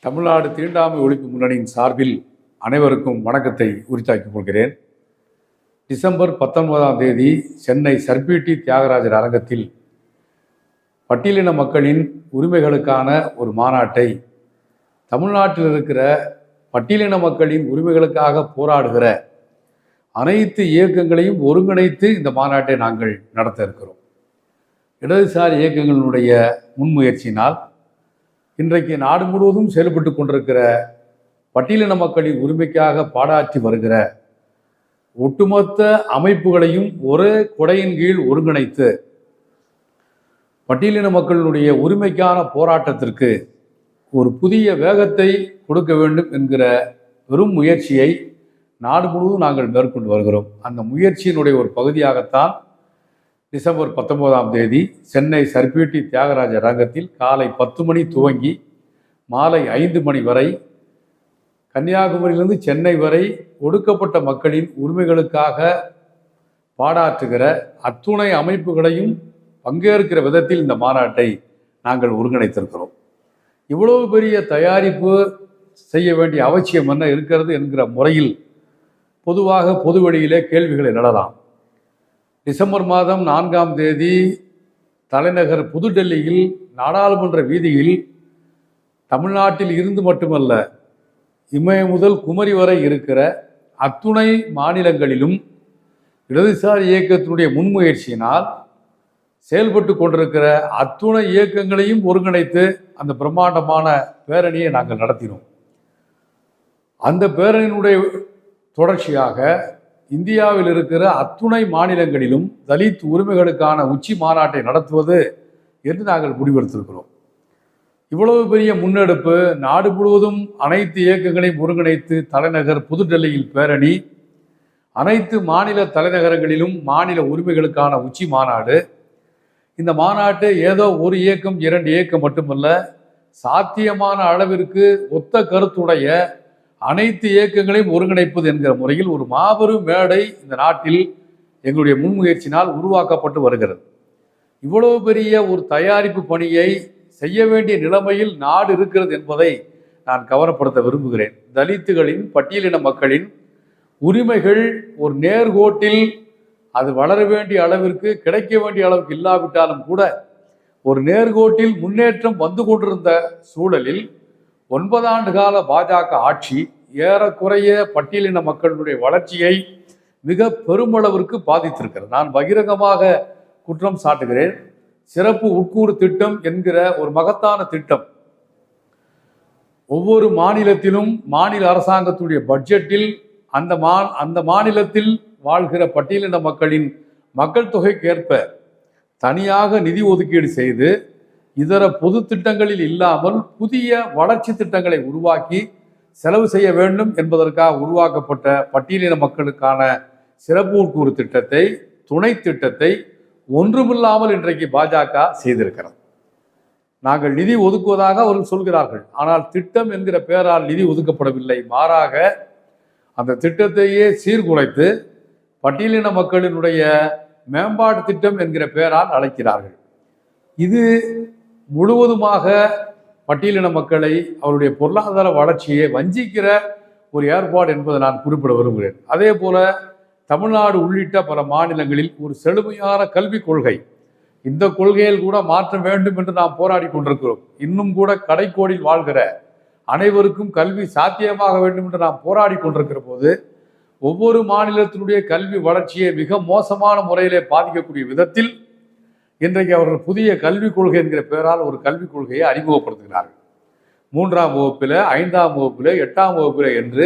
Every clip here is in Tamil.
தமிழ்நாடு தீண்டாமை ஒழிப்பு முன்னணியின் சார்பில் அனைவருக்கும் வணக்கத்தை உரித்தாக்கிக் கொள்கிறேன். டிசம்பர் 19ஆம் தேதி சென்னை சர்பிடி தியாகராஜர் அரங்கத்தில் பட்டியலின மக்களின் உரிமைகளுக்கான ஒரு மாநாட்டை தமிழ்நாட்டில் இருக்கிற பட்டியலின மக்களின் உரிமைகளுக்காக போராடுகிற அனைத்து இயக்கங்களையும் ஒருங்கிணைத்து இந்த மாநாட்டை நாங்கள் நடத்த இருக்கிறோம். இடதுசாரி இயக்கங்களினுடைய முன்முயற்சியினால் இன்றைக்கு நாடு முழுவதும் செயல்பட்டு கொண்டிருக்கிற பட்டியலின மக்களின் உரிமைக்காக பாடாற்றி வருகிற ஒட்டுமொத்த அமைப்புகளையும் ஒரே கொடையின் கீழ் ஒருங்கிணைத்து பட்டியலின மக்களினுடைய உரிமைக்கான போராட்டத்திற்கு ஒரு புதிய வேகத்தை கொடுக்க வேண்டும் என்கிற பெரும் முயற்சியை நாடு முழுவதும் நாங்கள் மேற்கொண்டு வருகிறோம். அந்த முயற்சியினுடைய ஒரு பகுதியாகத்தான் டிசம்பர் 19ஆம் தேதி சென்னை சர்பிடி தியாகராஜர் அரங்கத்தில் காலை 10 மணி துவங்கி மாலை 5 மணி வரை கன்னியாகுமரியிலிருந்து சென்னை வரை ஒடுக்கப்பட்ட மக்களின் உரிமைகளுக்காக பாடாற்றுகிற அத்துணை அமைப்புகளையும் பங்கேற்கிற விதத்தில் இந்த மாநாட்டை நாங்கள் ஒருங்கிணைத்திருக்கிறோம். இவ்வளவு பெரிய தயாரிப்பு செய்ய வேண்டிய அவசியம் என்ன இருக்கிறது என்கிற முறையில் பொதுவாக பொதுவெளியிலே கேள்விகளை எழலாம். டிசம்பர் மாதம் 4ஆம் தேதி தலைநகர் புதுடெல்லியில் நாடாளுமன்ற வீதியில் தமிழ்நாட்டில் இருந்து மட்டுமல்ல இமய முதல் குமரி வரை இருக்கிற அத்துணை மாநிலங்களிலும் இடதுசாரி இயக்கத்தினுடைய முன்முயற்சியினால் செயல்பட்டு கொண்டிருக்கிற அத்துணை இயக்கங்களையும் ஒருங்கிணைத்து அந்த பிரம்மாண்டமான பேரணியை நாங்கள் நடத்தினோம். அந்த பேரணியினுடைய தொடர்ச்சியாக இந்தியாவில் இருக்கிற அத்துணை மாநிலங்களிலும் தலித் உரிமைகளுக்கான உச்சி மாநாட்டை நடத்துவது என்று நாங்கள் முடிவெடுத்திருக்கிறோம். இவ்வளவு பெரிய முன்னெடுப்பு நாடு முழுவதும் அனைத்து இயக்கங்களையும் ஒருங்கிணைத்து தலைநகர் புதுடெல்லியில் பேரணி, அனைத்து மாநில தலைநகரங்களிலும் மாநில உரிமைகளுக்கான உச்சி மாநாடு. இந்த மாநாட்டு ஏதோ ஒரு இயக்கம் 2 இயக்கம் மட்டுமல்ல, சாத்தியமான அளவிற்கு ஒத்த கருத்துடைய அனைத்து இயக்கங்களையும் ஒருங்கிணைப்பது என்கிற முறையில் ஒரு மாபெரும் மேடை இந்த நாட்டில் எங்களுடைய முன்முயற்சியினால் உருவாக்கப்பட்டு வருகிறது. இவ்வளவு பெரிய ஒரு தயாரிப்பு பணியை செய்ய வேண்டிய நிலைமையில் நாடு இருக்கிறது என்பதை நான் கவனப்படுத்த விரும்புகிறேன். தலித்துகளின் பட்டியலின மக்களின் உரிமைகள் ஒரு நேர்கோட்டில் அது வளர வேண்டிய அளவிற்கு கிடைக்க வேண்டிய அளவுக்கு இல்லாவிட்டாலும் கூட ஒரு நேர்கோட்டில் முன்னேற்றம் வந்து கொண்டிருந்த சூழலில் 9 ஆண்டு கால பாஜக ஆட்சி ஏறக்குறைய பட்டியலின மக்களுடைய வளர்ச்சியை மிக பெருமளவிற்கு பாதித்திருக்கிறது. நான் பகிரங்கமாக குற்றம் சாட்டுகிறேன். சிறப்பு உட்கூறு திட்டம் என்கிற ஒரு மகத்தான திட்டம் ஒவ்வொரு மாநிலத்திலும் மாநில அரசாங்கத்துடைய பட்ஜெட்டில் அந்த மாநிலத்தில் வாழ்கிற பட்டியலின மக்களின் மக்கள் தொகைக்கு ஏற்ப தனியாக நிதி ஒதுக்கீடு செய்து இதர பொது திட்டங்களில் இல்லாமல் புதிய வளர்ச்சி திட்டங்களை உருவாக்கி செலவு செய்ய வேண்டும் என்பதற்காக உருவாக்கப்பட்ட பட்டியலின மக்களுக்கான சிறப்பு உட்கூறு திட்டத்தை, துணை திட்டத்தை ஒன்றுமில்லாமல் இன்றைக்கு பாஜக செய்திருக்கிறது. நாங்கள் நிதி ஒதுக்குவதாக அவர்கள் சொல்கிறார்கள். ஆனால் திட்டம் என்கிற பெயரால் நிதி ஒதுக்கப்படவில்லை. மாறாக அந்த திட்டத்தையே சீர்குலைத்து பட்டியலின மக்களினுடைய மேம்பாட்டு திட்டம் என்கிற பெயரால் அழைக்கிறார்கள். இது முழுவதுமாக பட்டியலின மக்களை அவருடைய பொருளாதார வளர்ச்சியை வஞ்சிக்கிற ஒரு ஏற்பாடு என்பதை நான் குறிப்பிட விரும்புகிறேன். அதே போல தமிழ்நாடு உள்ளிட்ட பல மாநிலங்களில் ஒரு செழுமையான கல்விக் கொள்கை, இந்த கொள்கையில் கூட மாற்றம் வேண்டும் என்று நாம் போராடி கொண்டிருக்கிறோம். இன்னும் கூட கடைக்கோடியில் வாழ்கிற அனைவருக்கும் கல்வி சாத்தியமாக வேண்டும் என்று நாம் போராடி கொண்டிருக்கிற போது ஒவ்வொரு மாநிலத்தினுடைய கல்வி வளர்ச்சியை மிக மோசமான முறையிலே பாதிக்கக்கூடிய விதத்தில் இன்றைக்கு அவர்கள் புதிய கல்விக் கொள்கை என்கிற பெயரால் ஒரு கல்விக் கொள்கையை அறிமுகப்படுத்துகிறார்கள். 3ஆம் வகுப்பில், 5ஆம் வகுப்பில், 8ஆம் வகுப்பில் என்று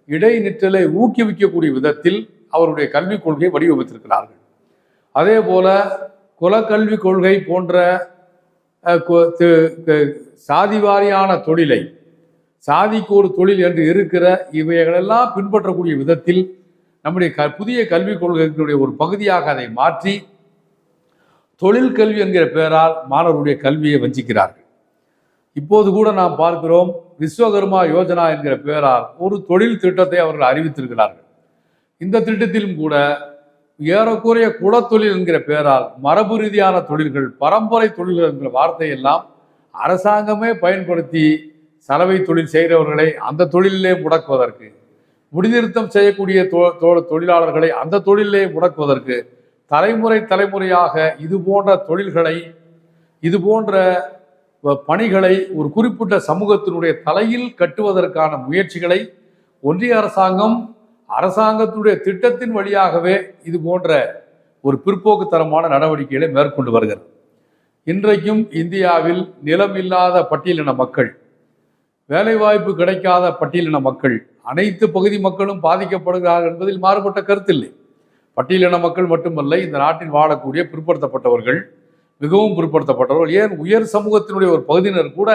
இடைநிற்றலை ஊக்குவிக்கக்கூடிய விதத்தில் அவருடைய கல்விக் கொள்கையை வடிவமைத்திருக்கிறார்கள். அதே போல குலக்கல்விக் கொள்கை போன்ற சாதிவாரியான தொழிலை, சாதிக்கு ஒரு தொழில் என்று இருக்கிற இவைகளெல்லாம் பின்பற்றக்கூடிய விதத்தில் நம்முடைய புதிய கல்விக் கொள்கைகளுடைய ஒரு பகுதியாக அதை மாற்றி தொழில் கல்வி என்கிற பெயரால் மாணவர்களுடைய கல்வியை வஞ்சிக்கிறார்கள். இப்போது கூட நாம் பார்க்கிறோம், விஸ்வகர்மா யோஜனா என்கிற பெயரால் ஒரு தொழில் திட்டத்தை அவர்கள் அறிவித்திருக்கிறார்கள். இந்த திட்டத்திலும் கூட ஏறக்குறைய குலத்தொழில் என்கிற பெயரால் மரபு ரீதியான தொழில்கள், பரம்பரை தொழில்கள் என்கிற வார்த்தையெல்லாம் அரசாங்கமே பயன்படுத்தி சலவை தொழில் செய்கிறவர்களை அந்த தொழிலே முடக்குவதற்கு, முடிநிறுத்தம் செய்யக்கூடிய தொழிலாளர்களை அந்த தொழிலே முடக்குவதற்கு, தலைமுறையாக இது போன்ற தொழில்களை, இது போன்ற பணிகளை ஒரு குறிப்பிட்ட சமூகத்தினுடைய தலையில் கட்டுவதற்கான முயற்சிகளை ஒன்றிய அரசாங்கத்துடைய திட்டத்தின் வழியாகவே இது போன்ற ஒரு பிற்போக்குத்தனமான நடவடிக்கைகளை மேற்கொண்டு வருகிறது. இன்றைக்கும் இந்தியாவில் நிலம் இல்லாத பட்டியலின மக்கள், வேலைவாய்ப்பு கிடைக்காத பட்டியலின மக்கள், அனைத்து பகுதி மக்களும் பாதிக்கப்படுகிறார்கள் என்பதில் மாறுபட்ட கருத்தில்லை. பட்டியலின மக்கள் மட்டுமல்ல, இந்த நாட்டில் வாழக்கூடிய பிற்படுத்தப்பட்டவர்கள், மிகவும் பிற்படுத்தப்பட்டவர்கள், ஏன் உயர் சமூகத்தினுடைய ஒரு பகுதியினர் கூட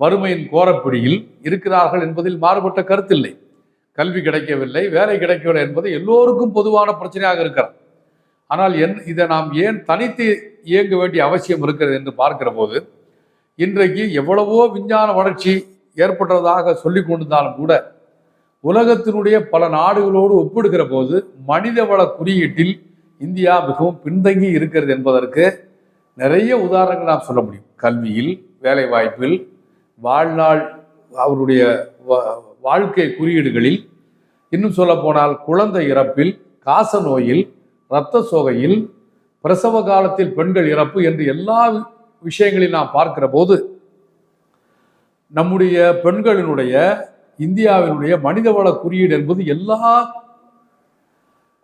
வறுமையின் கோரப்பிடியில் இருக்கிறார்கள் என்பதில் மாறுபட்ட கருத்தில்லை. கல்வி கிடைக்கவில்லை, வேலை கிடைக்கவில்லை என்பது எல்லோருக்கும் பொதுவான பிரச்சனையாக இருக்கிறது. ஆனால் இதை நாம் ஏன் தனித்து இயங்க வேண்டிய அவசியம் இருக்கிறது என்று பார்க்கிற போது, இன்றைக்கு எவ்வளவோ விஞ்ஞான வளர்ச்சி ஏற்பட்டதாக சொல்லிக் கொண்டிருந்தாலும் கூட உலகத்தினுடைய பல நாடுகளோடு ஒப்பிடுகிற போது மனிதவள குறியீட்டில் இந்தியா மிகவும் பின்தங்கி இருக்கிறது என்பதற்கு நிறைய உதாரணங்கள் நாம் சொல்ல முடியும். கல்வியில், வேலை வாய்ப்பில், வாழ்நாள் அவருடைய வாழ்க்கை குறியீடுகளில், இன்னும் சொல்ல போனால் குழந்தை இறப்பில், காச நோயில், இரத்த சோகையில், பிரசவ காலத்தில் பெண்கள் இறப்பு என்று எல்லா விஷயங்களையும் நாம் பார்க்கிற போது நம்முடைய பெண்களினுடைய, இந்தியாவினுடைய மனிதவள குறியீடு என்பது எல்லா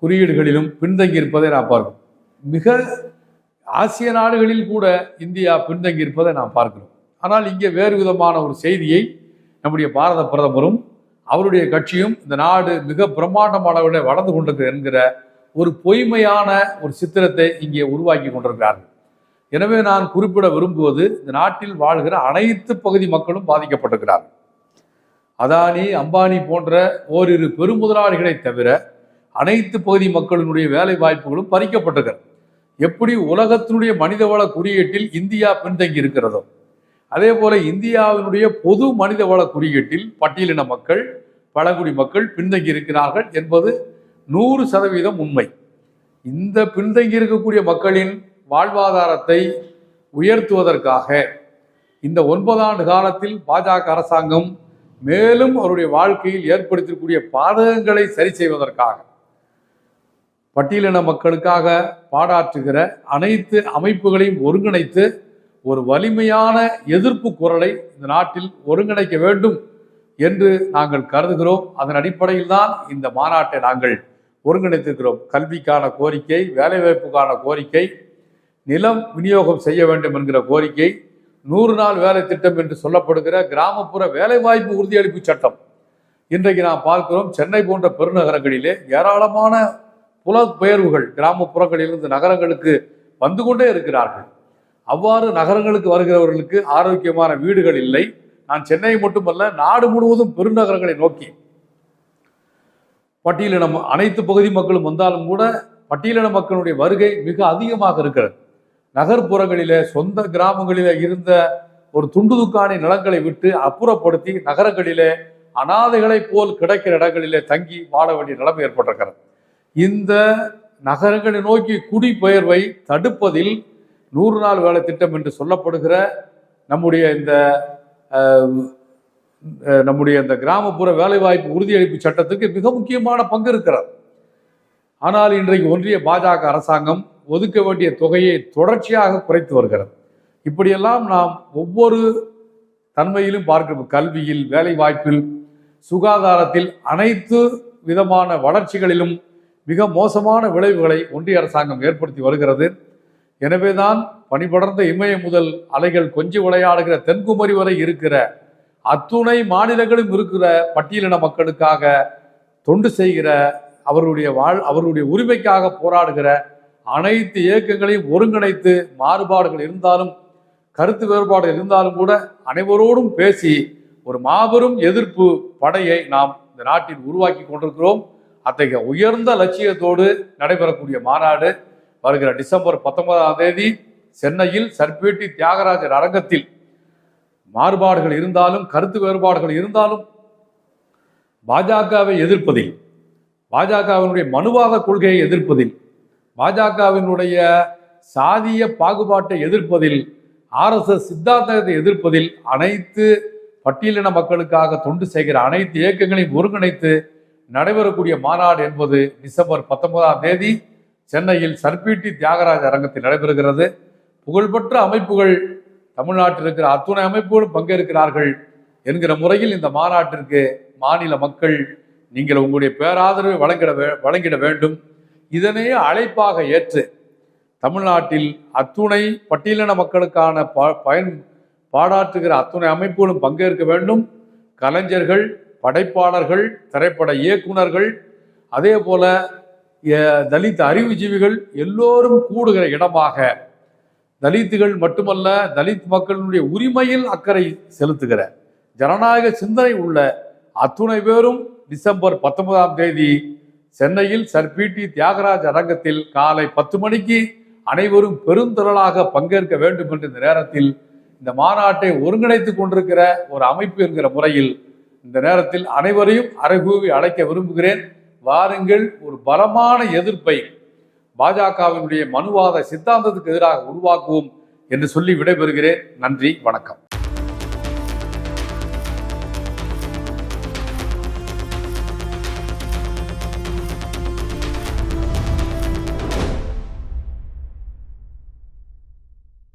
குறியீடுகளிலும் பின்தங்கி இருப்பதை நாம் பார்க்கிறோம். மிக ஆசிய நாடுகளில் கூட இந்தியா பின்தங்கி இருப்பதை நாம் பார்க்கிறோம். ஆனால் இங்கே வேறு விதமான ஒரு செய்தியை நம்முடைய பாரத பிரதமரும் அவருடைய கட்சியும் இந்த நாடு மிக பிரம்மாண்டமான வளர்ந்து கொண்டிருக்கிறது என்கிற ஒரு பொய்மையான ஒரு சித்திரத்தை இங்கே உருவாக்கி கொண்டிருக்கிறார்கள். எனவே நான் குறிப்பிட விரும்புவது, இந்த நாட்டில் வாழ்கிற அனைத்து பகுதி மக்களும் பாதிக்கப்பட்டிருக்கிறார்கள். அதானி, அம்பானி போன்ற ஓரிரு பெருமுதலாளிகளை தவிர அனைத்து பகுதி மக்களினுடைய வேலை வாய்ப்புகளும் பறிக்கப்பட்டிருக்கிறது. எப்படி உலகத்தினுடைய மனிதவள குறியீட்டில் இந்தியா பின்தங்கி இருக்கிறதோ, அதே போல இந்தியாவினுடைய பொது மனிதவள குறியீட்டில் பட்டியலின மக்கள், பழங்குடி மக்கள் பின்தங்கி இருக்கிறார்கள் என்பது 100% உண்மை. இந்த பின்தங்கி இருக்கக்கூடிய மக்களின் வாழ்வாதாரத்தை உயர்த்துவதற்காக இந்த 9 ஆண்டு காலத்தில் பாஜக அரசாங்கம் மேலும் அவருடைய வாழ்க்கையில் ஏற்படுத்தக்கூடிய பாதகங்களை சரி செய்வதற்காக பட்டியலின மக்களுக்காக பாடாற்றுகிற அனைத்து அமைப்புகளையும் ஒருங்கிணைத்து ஒரு வலிமையான எதிர்ப்பு குரலை இந்த நாட்டில் ஒருங்கிணைக்க வேண்டும் என்று நாங்கள் கருதுகிறோம். அதன் அடிப்படையில் தான் இந்த மாநாட்டை நாங்கள் ஒருங்கிணைத்திருக்கிறோம். கல்விக்கான கோரிக்கை, வேலைவாய்ப்புக்கான கோரிக்கை, நிலம் விநியோகம் செய்ய வேண்டும் என்கிற கோரிக்கை, 100 நாள் வேலை திட்டம் என்று சொல்லப்படுகிற கிராமப்புற வேலைவாய்ப்பு உறுதியளிப்பு சட்டம். இன்றைக்கு நாம் பார்க்கிறோம், சென்னை போன்ற பெருநகரங்களிலே ஏராளமான புலப்பெயர்வுகள் கிராமப்புறங்களிலிருந்து நகரங்களுக்கு வந்து கொண்டே இருக்கிறார்கள். அவ்வாறு நகரங்களுக்கு வருகிறவர்களுக்கு ஆரோக்கியமான வீடுகள் இல்லை. நான் சென்னை மட்டுமல்ல, நாடு முழுவதும் பெருநகரங்களை நோக்கி பட்டியலினம் அனைத்து பகுதி மக்களும் வந்தாலும் கூட பட்டியலின மக்களுடைய வருகை மிக அதிகமாக இருக்கிறது. நகர்ப்புறங்களிலே, சொந்த கிராமங்களிலே இருந்த ஒரு துண்டுதுக்கான நிலங்களை விட்டு அப்புறப்படுத்தி நகரங்களிலே அனாதைகளைப் போல் கிடைக்கிற இடங்களிலே தங்கி வாழ வேண்டிய நிலைமை ஏற்பட்டிருக்கிறது. இந்த நகரங்களை நோக்கி குடிபெயர்வை தடுப்பதில் 100 நாள் வேலை திட்டம் என்று சொல்லப்படுகிற நம்முடைய இந்த கிராமப்புற வேலைவாய்ப்பு உறுதியளிப்பு சட்டத்துக்கு மிக முக்கியமான பங்கு இருக்கிறது. ஆனால் இன்றைக்கு ஒன்றிய பாஜக அரசாங்கம் ஒதுக்க வேண்டிய தொகையை தொடர்ச்சியாக குறைத்து வருகிறது. இப்படியெல்லாம் நாம் ஒவ்வொரு தன்மையிலும் பார்க்கிறோம். கல்வியில், வேலை வாய்ப்பில், சுகாதாரத்தில், அனைத்து விதமான வளர்ச்சிகளிலும் மிக மோசமான விளைவுகளை ஒன்றிய அரசாங்கம் ஏற்படுத்தி வருகிறது. எனவேதான் பனிபடர்ந்த இமயம் முதல் அலைகள் கொஞ்சி விளையாடுகிற தென்குமரி வரை இருக்கிற அத்துணை மாநிலங்களும் இருக்கிற பட்டியலின மக்களுக்காக தொண்டு செய்கிற, அவருடைய உரிமைக்காக போராடுகிற அனைத்து இயக்கங்களையும் ஒருங்கிணைத்து, மாறுபாடுகள் இருந்தாலும், கருத்து வேறுபாடு இருந்தாலும் கூட அனைவரோடும் பேசி ஒரு மாபெரும் எதிர்ப்பு படையை நாம் இந்த நாட்டில் உருவாக்கி கொண்டிருக்கிறோம். அத்தகைய உயர்ந்த லட்சியத்தோடு நடைபெறக்கூடிய மாநாடு வருகிற டிசம்பர் 19ஆம் தேதி சென்னையில் சர்பேட்டி தியாகராஜர் அரங்கத்தில் மாறுபாடுகள் இருந்தாலும், கருத்து வேறுபாடுகள் இருந்தாலும், பாஜகவை எதிர்ப்பதில், பாஜகவினுடைய மனுவாத கொள்கையை எதிர்ப்பதில், பாஜகவினுடைய சாதிய பாகுபாட்டை எதிர்ப்பதில், RSS சித்தாந்தத்தை எதிர்ப்பதில் அனைத்து பட்டியலின மக்களுக்காக தொண்டு செய்கிற அனைத்து இயக்கங்களையும் ஒருங்கிணைத்து நடைபெறக்கூடிய மாநாடு என்பது டிசம்பர் 19ஆம் தேதி சென்னையில் சர்பிடி தியாகராஜ அரங்கத்தில் நடைபெறுகிறது. புகழ்பெற்ற அமைப்புகள், தமிழ்நாட்டில் இருக்கிற அத்துணை அமைப்புகளும் பங்கேற்கிறார்கள் என்கிற முறையில் இந்த மாநாட்டிற்கு மாநில மக்கள் நீங்கள் உங்களுடைய பேராதரவை வழங்கிட வேண்டும். இதனையே அழைப்பாக ஏற்று தமிழ்நாட்டில் அத்துணை பட்டியலின மக்களுக்கான பாடாற்றுகிற அத்துணை அமைப்புகளும் பங்கேற்க வேண்டும். கலைஞர்கள், படைப்பாளர்கள், திரைப்பட இயக்குனர்கள், அதே போல தலித் அறிவுஜீவிகள் எல்லோரும் கூடுகிற இடமாக, தலித்துகள் மட்டுமல்ல, தலித் மக்களுடைய உரிமையில் அக்கறை செலுத்துகிற ஜனநாயக சிந்தனை உள்ள அத்துணை பேரும் டிசம்பர் 19ஆம் தேதி சென்னையில் சர்பிடி தியாகராஜ் அரங்கத்தில் காலை 10 மணிக்கு அனைவரும் பெருந்திரளாக பங்கேற்க வேண்டும் என்ற இந்த நேரத்தில் இந்த மாநாட்டை ஒருங்கிணைத்துக் கொண்டிருக்கிற ஒரு அமைப்பு என்கிற முறையில் இந்த நேரத்தில் அனைவரையும் அறைகூவி அழைக்க விரும்புகிறேன். வாருங்கள், ஒரு பலமான எதிர்ப்பை பாஜகவினுடைய மனுவாத சித்தாந்தத்துக்கு எதிராக உருவாக்குவோம் என்று சொல்லி விடைபெறுகிறேன். நன்றி, வணக்கம்.